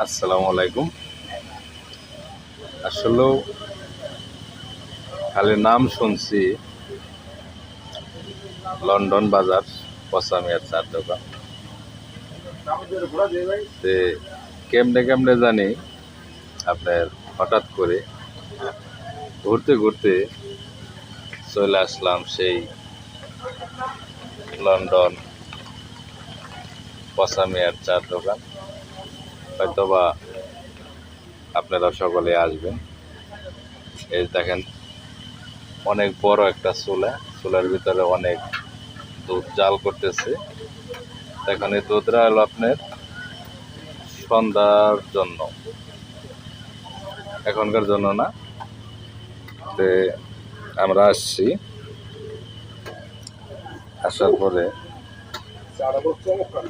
আসসালামু আলাইকুম। আসলেও খালি নাম শুনছি লন্ডন বাজার পসামিয়ার চার দোকান। তে কেমনে কেমনে জানি আপনার হঠাৎ করে ঘুরতে ঘুরতে চলে আসলাম সেই লন্ডন পসামিয়ার চার দোকান। হয়তোবা আপনারা সকলে আসবেন। এই দেখেন অনেক বড় একটা চুলার ভিতরে অনেক দুধ জাল করতেছে। এখানে দুধটা হলো আপনার সন্ধ্যার জন্য, এখনকার জন্য না। তে আমরা আসছি, আসার পরে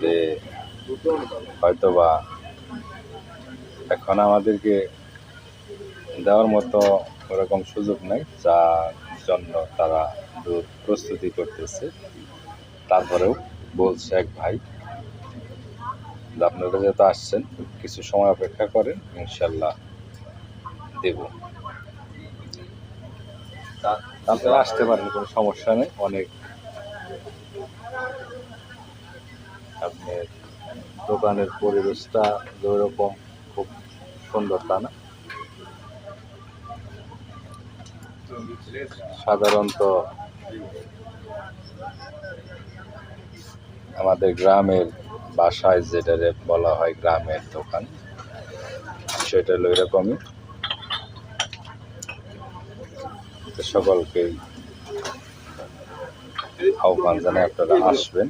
যে হয়তোবা এখন আমাদেরকে দেওয়ার মতো ওরকম সুযোগ নেই, যার জন্য তারা দুধ প্রস্তুতি করতেছে। তারপরেও বলছে এক ভাই, আপনারা যেহেতু আসছেন কিছু সময় অপেক্ষা করেন, ইনশাল্লাহ দেব। আপনারা আসতে পারেন, কোনো সমস্যা নেই। অনেক আপনার দোকানের পরিবেশটা যেরকম খুব সুন্দর তা না। সাধারণত আমাদের গ্রামের বাসায় যেটা বলা হয় গ্রামের দোকান, সেটা হলো এরকমই। সকলকেই আহ্বান জানাই আপনারা আসবেন।